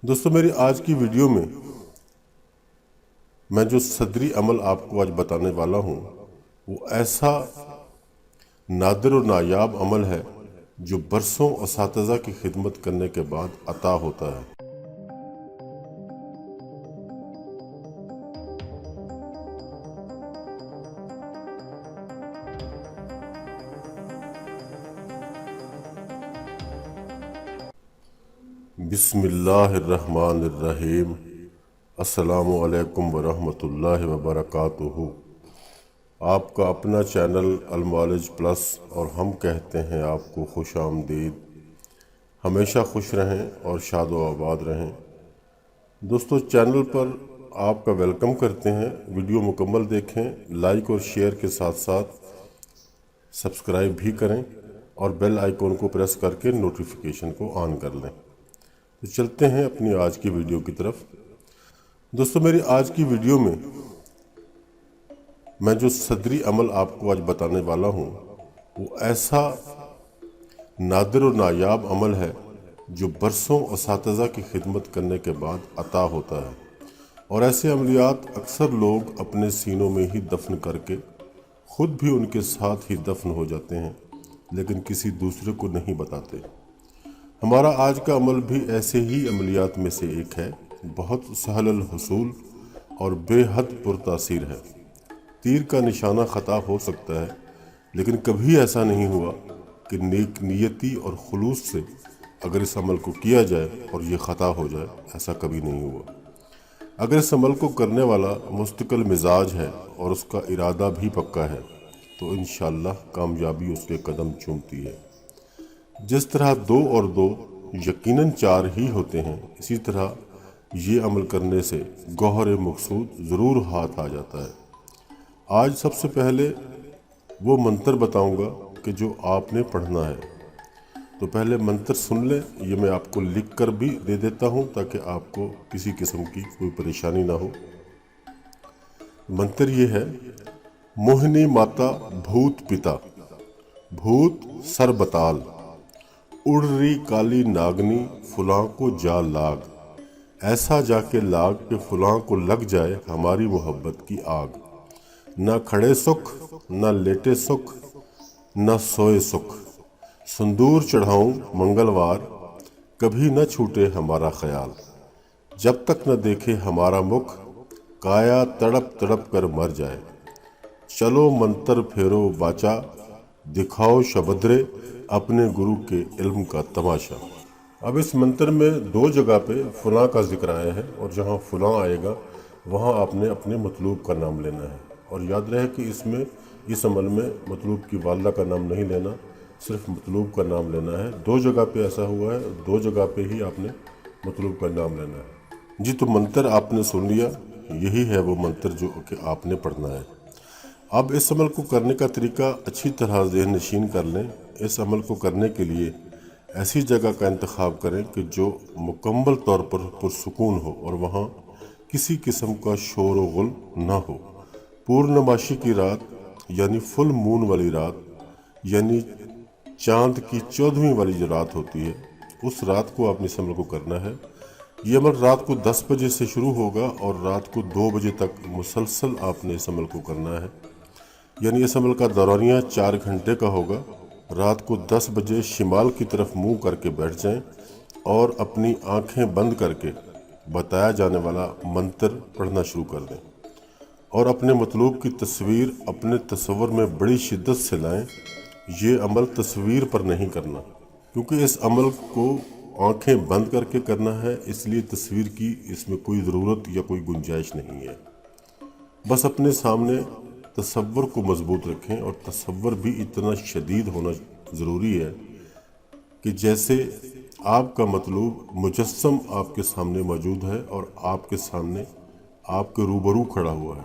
दोस्तों मेरी आज की वीडियो में मैं जो सदरी अमल आपको आज बताने वाला हूँ वो ऐसा नादिर और नायाब अमल है जो बरसों असातिज़ा की खिदमत करने के बाद अता होता है। बिस्मिल्लाहिर्रहमानिर्रहीम। अस्सलामु अलैकुम वरहमतुल्लाहि वबरकातुहू। आपका अपना चैनल अलमालिज प्लस और हम कहते हैं आपको खुश आमदीद। हमेशा खुश रहें और शाद व आबाद रहें। दोस्तों चैनल पर आपका वेलकम करते हैं। वीडियो मुकम्मल देखें, लाइक और शेयर के साथ साथ सब्सक्राइब भी करें और बेल आइकॉन को प्रेस करके नोटिफिकेशन को ऑन कर लें। तो चलते हैं अपनी आज की वीडियो की तरफ। दोस्तों मेरी आज की वीडियो में मैं जो सदरी अमल आपको आज बताने वाला हूँ वो ऐसा नादिर और नायाब अमल है जो बरसों असातिज़ा की खिदमत करने के बाद अता होता है। और ऐसे अमलियात अक्सर लोग अपने सीनों में ही दफन करके खुद भी उनके साथ ही दफन हो जाते हैं, लेकिन किसी दूसरे को नहीं बताते। हमारा आज का अमल भी ऐसे ही अमलियात में से एक है। बहुत सहल अल हुसूल और बेहद पुरतासीर है। तीर का निशाना ख़ता हो सकता है, लेकिन कभी ऐसा नहीं हुआ कि नेक नियति और खुलूस से अगर इस अमल को किया जाए और ये ख़ता हो जाए, ऐसा कभी नहीं हुआ। अगर इस अमल को करने वाला मुस्तकिल मिजाज है और उसका इरादा भी पक्का है तो इंशाअल्लाह कामयाबी उसके कदम चूमती है। जिस तरह 2 और 2 यकीनन 4 ही होते हैं, इसी तरह ये अमल करने से गौहर मकसूद ज़रूर हाथ आ जाता है। आज सबसे पहले वो मंत्र बताऊंगा कि जो आपने पढ़ना है। तो पहले मंत्र सुन लें। ये मैं आपको लिख कर भी दे देता हूँ ताकि आपको किसी किस्म की कोई परेशानी ना हो। मंत्र ये है: मोहिनी माता भूत पिता, भूत सर बताल, उड़ रही काली नागनी फुलां को जा लाग, ऐसा जाके लाग कि फुलां को लग जाए हमारी मोहब्बत की आग। न खड़े सुख, न लेटे सुख, न सोए सुख, संदूर चढ़ाऊं मंगलवार, कभी न छूटे हमारा ख्याल। जब तक न देखे हमारा मुख, काया तड़प तड़प कर मर जाए। चलो मंत्र फेरो बाचा, दिखाओ शबद्रे अपने गुरु के इल्म का तमाशा। अब इस मंत्र में 2 जगह पे फुलां का जिक्र आया है और जहाँ फुलां आएगा वहाँ आपने अपने मतलूब का नाम लेना है। और याद रहे कि इस अमल में मतलूब की वालदा का नाम नहीं लेना, सिर्फ मतलूब का नाम लेना है। 2 जगह पे ऐसा हुआ है, 2 जगह पे ही आपने मतलूब का नाम लेना है। जी, तो मंत्र आपने सुन लिया। यही है वो मंत्र जो कि आपने पढ़ना है। अब इस अमल को करने का तरीका अच्छी तरह ज़हन नशीन कर लें। इस अमल को करने के लिए ऐसी जगह का इंतखाब करें कि जो मुकम्मल तौर पर पुरसुकून हो और वहाँ किसी किस्म का शोर व गुल ना हो। पूर्णमाशी की रात यानी फुल मून वाली रात, यानी चांद की 14वीं वाली जो रात होती है, उस रात को आपने इस अमल को करना है। ये अमल रात को 10 बजे से शुरू होगा और रात को 2 बजे तक मुसलसल आपने इस अमल को करना है। यानी इस अमल का दौरानिया 4 घंटे का होगा। रात को 10 बजे शिमाल की तरफ मुंह करके बैठ जाएं और अपनी आंखें बंद करके बताया जाने वाला मंत्र पढ़ना शुरू कर दें और अपने मतलूब की तस्वीर अपने तस्वर में बड़ी शिद्दत से लाएं। ये अमल तस्वीर पर नहीं करना, क्योंकि इस अमल को आंखें बंद करके करना है, इसलिए तस्वीर की इसमें कोई ज़रूरत या कोई गुंजाइश नहीं है। बस अपने सामने तसव्वुर को मजबूत रखें और तसव्वुर भी इतना शदीद होना ज़रूरी है कि जैसे आपका मतलूब मुजस्सम आपके सामने मौजूद है और आपके सामने आपके रूबरू खड़ा हुआ है।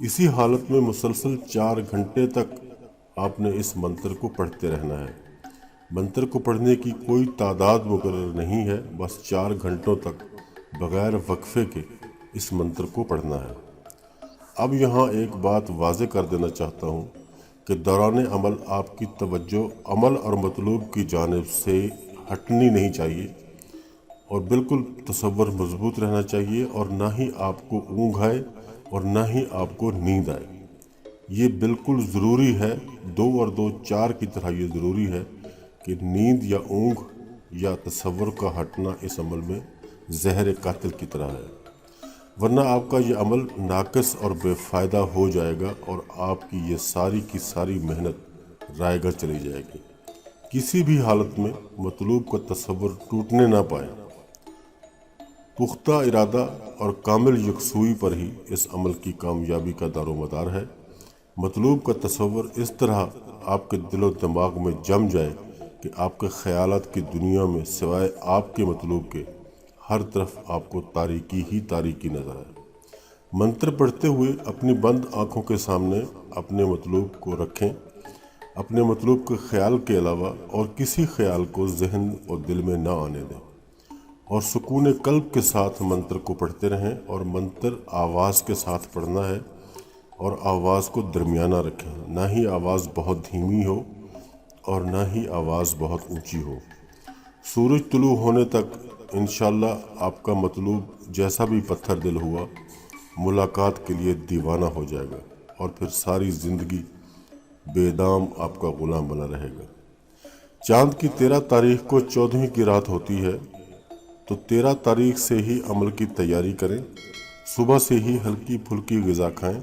इसी हालत में मुसलसल 4 घंटे तक आपने इस मंत्र को पढ़ते रहना है। मंत्र को पढ़ने की कोई तादाद मुकर्रर नहीं है, बस 4 घंटों तक बग़ैर वक्फे के इस मंत्र को पढ़ना है। अब यहाँ एक बात वाज़े कर देना चाहता हूँ कि दौरान अमल आपकी तवज्जो अमल और मतलूब की जानिब से हटनी नहीं चाहिए। اور بالکل تصور مضبوط رہنا چاہیے، اور نہ ہی آپ کو اونگھ آئے اور نہ ہی آپ کو نیند آئے۔ یہ بالکل ضروری ہے، 2 اور 2 4 کی طرح یہ ضروری ہے کہ نیند یا اونگھ یا تصور کا ہٹنا اس عمل میں زہر قاتل کی طرح ہے، ورنہ آپ کا یہ عمل ناقص اور بے فائدہ ہو جائے گا اور آپ کی یہ ساری کی ساری محنت رائے گاہ چلی جائے گی۔ کسی بھی حالت میں مطلوب کا تصور ٹوٹنے نہ پائے۔ پختہ ارادہ اور کامل یکسوئی پر ہی اس عمل کی کامیابی کا دار و مدار ہے۔ مطلوب کا تصور اس طرح آپ کے دل و دماغ میں جم جائے کہ آپ کے خیالات کی دنیا میں سوائے آپ کے مطلوب کے ہر طرف آپ کو تاریکی ہی تاریکی نظر آئے۔ منتر پڑھتے ہوئے اپنی بند آنکھوں کے سامنے اپنے مطلوب کو رکھیں۔ اپنے مطلوب کے خیال کے علاوہ اور کسی خیال کو ذہن اور دل میں نہ آنے دیں، اور سکون قلب کے ساتھ منتر کو پڑھتے رہیں۔ اور منتر آواز کے ساتھ پڑھنا ہے اور آواز کو درمیانہ رکھیں، نہ ہی آواز بہت دھیمی ہو اور نہ ہی آواز بہت اونچی ہو۔ سورج طلوع ہونے تک انشاءاللہ آپ کا مطلوب جیسا بھی پتھر دل ہوا ملاقات کے لیے دیوانہ ہو جائے گا، اور پھر ساری زندگی بے دام آپ کا غلام بنا رہے گا۔ چاند کی 13 تاریخ کو 14ویں کی رات ہوتی ہے، تو 13 تاریخ سے ہی عمل کی تیاری کریں۔ صبح سے ہی ہلکی پھلکی غذا کھائیں،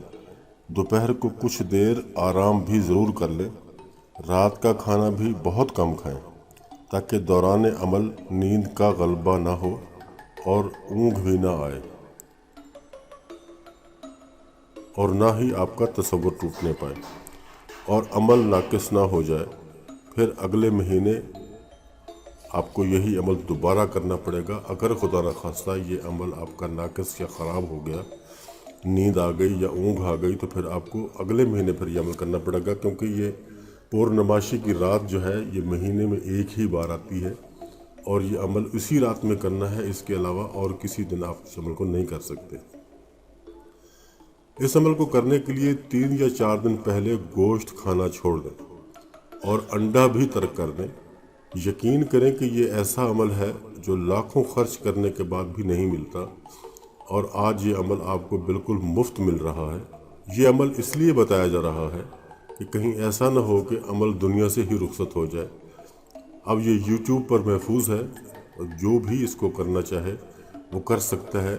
دوپہر کو کچھ دیر آرام بھی ضرور کر لیں، رات کا کھانا بھی بہت کم کھائیں تاکہ دوران عمل نیند کا غلبہ نہ ہو اور اونگھ بھی نہ آئے اور نہ ہی آپ کا تصور ٹوٹنے پائے اور عمل ناقص نہ ہو جائے۔ پھر اگلے مہینے آپ کو یہی عمل دوبارہ کرنا پڑے گا۔ اگر خدا نخواستہ یہ عمل آپ کا ناقص یا خراب ہو گیا، نیند آ گئی یا اونگھ آ گئی، تو پھر آپ کو اگلے مہینے پھر یہ عمل کرنا پڑے گا، کیونکہ یہ پورنماشی کی رات جو ہے یہ مہینے میں ایک ہی بار آتی ہے، اور یہ عمل اسی رات میں کرنا ہے۔ اس کے علاوہ اور کسی دن آپ اس عمل کو نہیں کر سکتے۔ اس عمل کو کرنے کے لیے 3 یا 4 دن پہلے گوشت کھانا چھوڑ دیں اور انڈا بھی ترک کر دیں۔ یقین کریں کہ یہ ایسا عمل ہے جو لاکھوں خرچ کرنے کے بعد بھی نہیں ملتا، اور آج یہ عمل آپ کو بالکل مفت مل رہا ہے۔ یہ عمل اس لیے بتایا جا رہا ہے کہ کہیں ایسا نہ ہو کہ عمل دنیا سے ہی رخصت ہو جائے۔ اب یہ یوٹیوب پر محفوظ ہے، اور جو بھی اس کو کرنا چاہے وہ کر سکتا ہے۔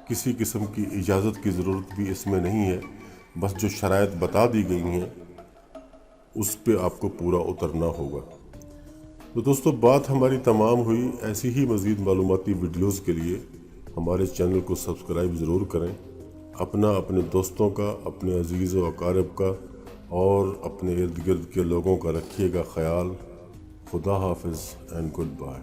کسی قسم کی اجازت کی ضرورت بھی اس میں نہیں ہے، بس جو شرائط بتا دی گئی ہیں اس پہ آپ کو پورا اترنا ہوگا۔ تو دوستو، بات ہماری تمام ہوئی۔ ایسی ہی مزید معلوماتی ویڈیوز کے لیے ہمارے چینل کو سبسکرائب ضرور کریں۔ اپنے دوستوں کا، اپنے عزیز و اقارب کا اور اپنے ارد گرد کے لوگوں کا رکھیے گا خیال۔ خدا حافظ اینڈ گڈ بائے۔